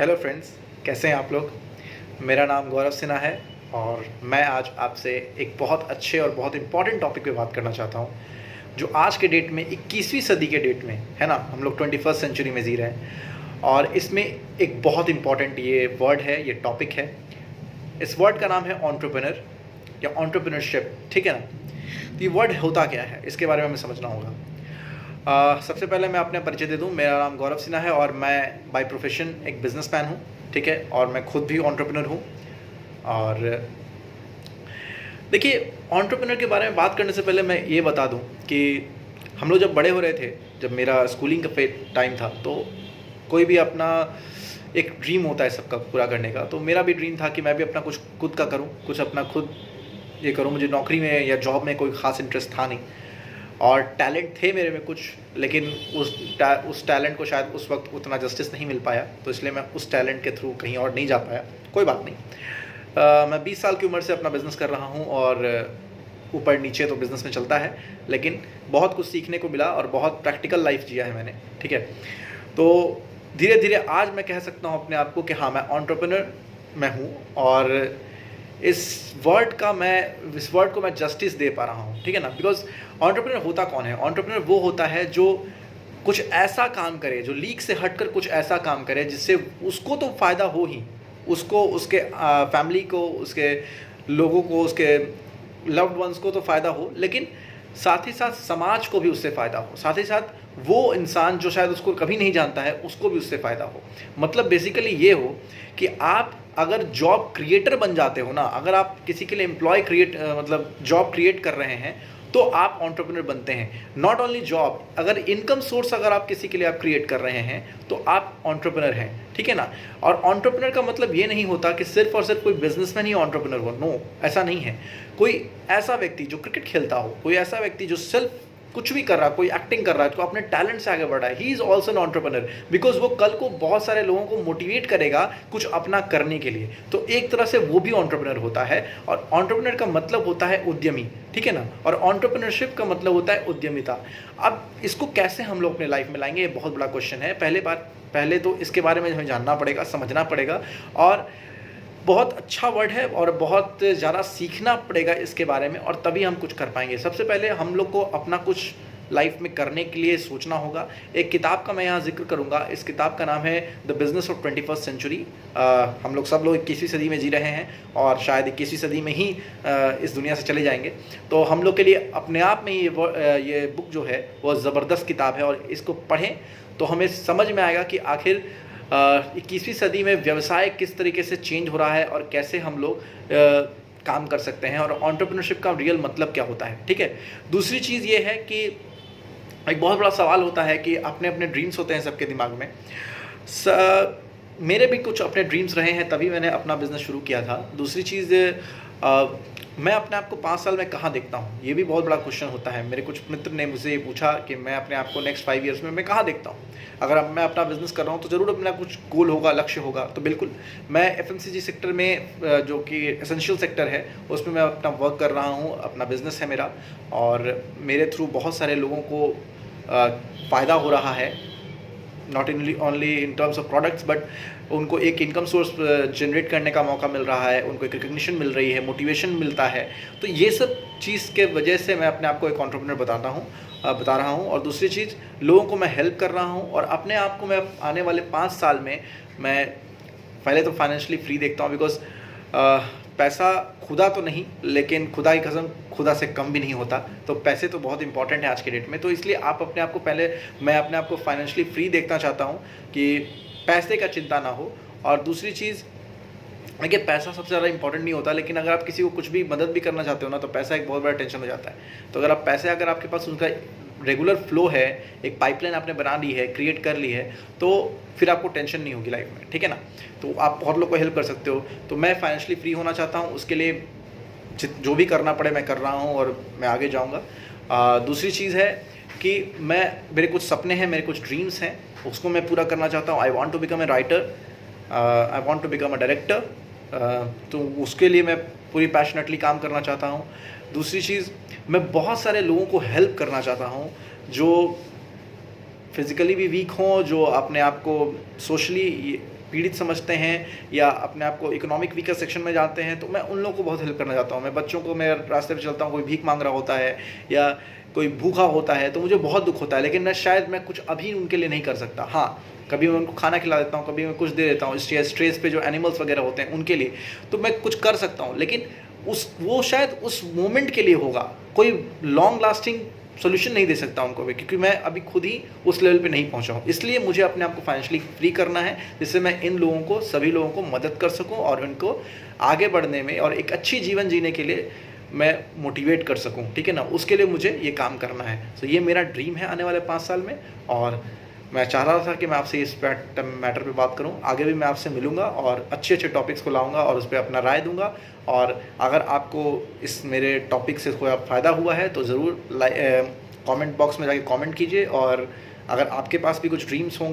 Hello friends, कैसे हैं आप लोग। मेरा नाम गौरव सिन्हा है और मैं आज आपसे एक बहुत अच्छे और बहुत इम्पॉर्टेंट टॉपिक पे बात करना चाहता हूँ जो आज के डेट में 21वीं सदी के डेट में है ना, हम लोग 21st सेंचुरी में जी रहे हैं। और इसमें एक बहुत इम्पॉर्टेंट ये वर्ड है, ये टॉपिक है। इस वर्ड का नाम है एंटरप्रेन्योर या एंटरप्रेन्योरशिप, ठीक है ना। तो ये वर्ड होता क्या है, इसके बारे में हमें समझना होगा। सबसे पहले मैं अपने परिचय दे दूं। मेरा नाम गौरव सिन्हा है और मैं बाय प्रोफेशन एक बिजनेसमैन हूं, ठीक है। और मैं खुद भी एंटरप्रेन्योर हूं। और देखिए, एंटरप्रेन्योर के बारे में बात करने से पहले मैं ये बता दूं कि हम लोग जब बड़े हो रहे थे, जब मेरा स्कूलिंग का टाइम था, तो कोई भी अपना एक ड्रीम होता है सबका पूरा करने का। तो मेरा भी ड्रीम था कि मैं भी अपना कुछ खुद का करूँ, कुछ अपना खुद ये करूँ। मुझे नौकरी में या जॉब में कोई ख़ास इंटरेस्ट था नहीं और टैलेंट थे मेरे में कुछ, लेकिन उस टैलेंट को शायद उस वक्त उतना जस्टिस नहीं मिल पाया, तो इसलिए मैं उस टैलेंट के थ्रू कहीं और नहीं जा पाया। कोई बात नहीं। मैं 20 साल की उम्र से अपना बिज़नेस कर रहा हूँ और ऊपर नीचे तो बिज़नेस में चलता है, लेकिन बहुत कुछ सीखने को मिला और बहुत प्रैक्टिकल लाइफ जिया है मैंने, ठीक है। तो धीरे धीरे आज मैं कह सकता हूँ अपने आप को कि हाँ, मैं एंटरप्रेन्योर मैं हूँ और इस वर्ड को मैं जस्टिस दे पा रहा हूँ, ठीक है ना। बिकॉज एंटरप्रेन्योर होता कौन है? एंटरप्रेन्योर वो होता है जो कुछ ऐसा काम करे, जो लीक से हटकर कुछ ऐसा काम करे जिससे उसको तो फ़ायदा हो ही, उसको, उसके फैमिली को, उसके लोगों को, उसके लव्ड वंस को तो फ़ायदा हो, लेकिन साथ ही साथ समाज को भी उससे फ़ायदा हो, साथ ही साथ वो इंसान जो शायद उसको कभी नहीं जानता है उसको भी उससे फ़ायदा हो। मतलब बेसिकली ये हो कि आप अगर जॉब क्रिएटर बन जाते हो ना, अगर आप किसी के लिए एम्प्लॉय मतलब जॉब क्रिएट कर रहे हैं, तो आप एंटरप्रेन्योर बनते हैं। नॉट ओनली जॉब, अगर इनकम सोर्स अगर आप किसी के लिए आप क्रिएट कर रहे हैं तो आप एंटरप्रेन्योर हैं, ठीक है ना। और एंटरप्रेन्योर का मतलब ये नहीं होता कि सिर्फ और सिर्फ कोई बिजनेसमैन ही एंटरप्रेन्योर हो, नो, ऐसा नहीं है। कोई ऐसा व्यक्ति जो क्रिकेट खेलता हो, कोई ऐसा व्यक्ति जो सिर्फ कुछ भी कर रहा है, कोई एक्टिंग कर रहा है, तो अपने टैलेंट से आगे बढ़ रहा है, he is also an entrepreneur, because वो कल को बहुत सारे लोगों को मोटिवेट करेगा कुछ अपना करने के लिए। तो एक तरह से वो भी एंटरप्रेन्योर होता है। और एंटरप्रेन्योर का मतलब होता है उद्यमी, ठीक है ना। और एंटरप्रेन्योरशिप का मतलब होता है उद्यमिता। अब इसको कैसे हम लोग अपने लाइफ में लाएंगे, ये बहुत बड़ा क्वेश्चन है। पहले तो इसके बारे में हमें जानना पड़ेगा, समझना पड़ेगा, और बहुत अच्छा वर्ड है और बहुत ज़्यादा सीखना पड़ेगा इसके बारे में, और तभी हम कुछ कर पाएंगे। सबसे पहले हम लोग को अपना कुछ लाइफ में करने के लिए सोचना होगा। एक किताब का मैं यहाँ जिक्र करूँगा। इस किताब का नाम है the business of 21st century. हम लोग सब लोग 21वीं सदी में जी रहे हैं और शायद 21वीं सदी में ही इस दुनिया से चले जाएंगे। तो हम लोग के लिए अपने आप में ये बुक जो है वो ज़बरदस्त किताब है, और इसको पढ़ें तो हमें समझ में आएगा कि आखिर 21वीं सदी में व्यवसाय किस तरीके से चेंज हो रहा है और कैसे हम लोग काम कर सकते हैं, और एंटरप्रेन्योरशिप का रियल मतलब क्या होता है, ठीक है। दूसरी चीज़ ये है कि एक बहुत बड़ा सवाल होता है कि अपने अपने ड्रीम्स होते हैं सबके दिमाग में। मेरे भी कुछ अपने ड्रीम्स रहे हैं, तभी मैंने अपना बिज़नेस शुरू किया था। दूसरी चीज़, मैं अपने आप को 5 साल में कहाँ देखता हूँ, ये भी बहुत बड़ा क्वेश्चन होता है। मेरे कुछ मित्र ने मुझसे ये पूछा कि मैं अपने आप को नेक्स्ट 5 ईयर्स में मैं कहाँ देखता हूँ। अगर अब मैं अपना बिज़नेस कर रहा हूँ तो ज़रूर अपना कुछ गोल होगा, लक्ष्य होगा। तो बिल्कुल, मैं FMCG सेक्टर में, जो कि एसेंशियल सेक्टर है, उसमें मैं अपना वर्क कर रहा हूँ। अपना बिज़नेस है मेरा, और मेरे थ्रू बहुत सारे लोगों को फ़ायदा हो रहा है, not only in terms of products, but उनको एक इनकम सोर्स जनरेट करने का मौका मिल रहा है, उनको एक रिकग्निशन मिल रही है, मोटिवेशन मिलता है। तो ये सब चीज़ के वजह से मैं अपने आप को एक एंटरप्रेन्योर बता रहा हूँ। और दूसरी चीज़, लोगों को मैं हेल्प कर रहा हूँ, और अपने आप को मैं आने वाले 5 साल में मैं पहले तो फाइनेंशियली फ्री देखता हूँ। बिकॉज पैसा खुदा तो नहीं, लेकिन खुदा की कसम खुदा से कम भी नहीं होता। तो पैसे तो बहुत इंपॉर्टेंट है आज के डेट में। तो इसलिए मैं अपने आप को फाइनेंशियली फ्री देखना चाहता हूँ कि पैसे का चिंता ना हो। और दूसरी चीज़, देखिए, पैसा सबसे ज़्यादा इंपॉर्टेंट नहीं होता, लेकिन अगर आप किसी को कुछ भी मदद भी करना चाहते हो ना, तो पैसा एक बहुत बड़ा टेंशन हो जाता है। तो अगर आपके पास उनका रेगुलर फ्लो है, एक पाइपलाइन आपने बना ली है, क्रिएट कर ली है, तो फिर आपको टेंशन नहीं होगी लाइफ में, ठीक है ना। तो आप बहुत लोग को हेल्प कर सकते हो। तो मैं फाइनेंशियली फ्री होना चाहता हूँ, उसके लिए जो भी करना पड़े मैं कर रहा हूँ, और मैं आगे जाऊँगा। दूसरी चीज़ है कि मेरे कुछ सपने हैं, मेरे कुछ ड्रीम्स हैं, उसको मैं पूरा करना चाहता हूँ। I want to become a writer, I want to become a director. तो उसके लिए मैं पूरी पैशनेटली काम करना चाहता हूँ। दूसरी चीज़, मैं बहुत सारे लोगों को हेल्प करना चाहता हूँ जो फिज़िकली भी वीक हों, जो अपने आप को सोशली पीड़ित समझते हैं या अपने आप को इकोनॉमिक वीकर सेक्शन में जाते हैं, तो मैं उन लोगों को बहुत हेल्प करना चाहता हूँ। मैं बच्चों को, मैं रास्ते पे चलता हूँ, कोई भीख मांग रहा होता है या कोई भूखा होता है, तो मुझे बहुत दुख होता है, लेकिन मैं कुछ अभी उनके लिए नहीं कर सकता। हाँ, कभी मैं उनको खाना खिला देता हूँ, कभी मैं कुछ दे देता हूँ, स्ट्रेस पे जो एनिमल्स वगैरह होते हैं उनके लिए, तो मैं कुछ कर सकता हूँ, लेकिन वो शायद उस मोमेंट के लिए होगा, कोई लॉन्ग लास्टिंग सोल्यूशन नहीं दे सकता उनको भी, क्योंकि मैं अभी खुद ही उस लेवल पे नहीं पहुंचा हूँ। इसलिए मुझे अपने आप को फाइनेंशियली फ्री करना है, जिससे मैं इन लोगों को, सभी लोगों को मदद कर सकूँ और उनको आगे बढ़ने में और एक अच्छी जीवन जीने के लिए मैं मोटिवेट कर सकूँ, ठीक है ना। उसके लिए मुझे ये काम करना है। तो ये मेरा ड्रीम है आने वाले 5 साल में, और मैं चाह रहा था कि मैं आपसे इस मैटर पे बात करूं। आगे भी मैं आपसे मिलूंगा और अच्छे अच्छे टॉपिक्स को लाऊंगा और उस पर अपना राय दूंगा। और अगर आपको इस मेरे टॉपिक से कोई फ़ायदा हुआ है तो ज़रूर कमेंट बॉक्स में जाके कमेंट कीजिए, और अगर आपके पास भी कुछ ड्रीम्स हों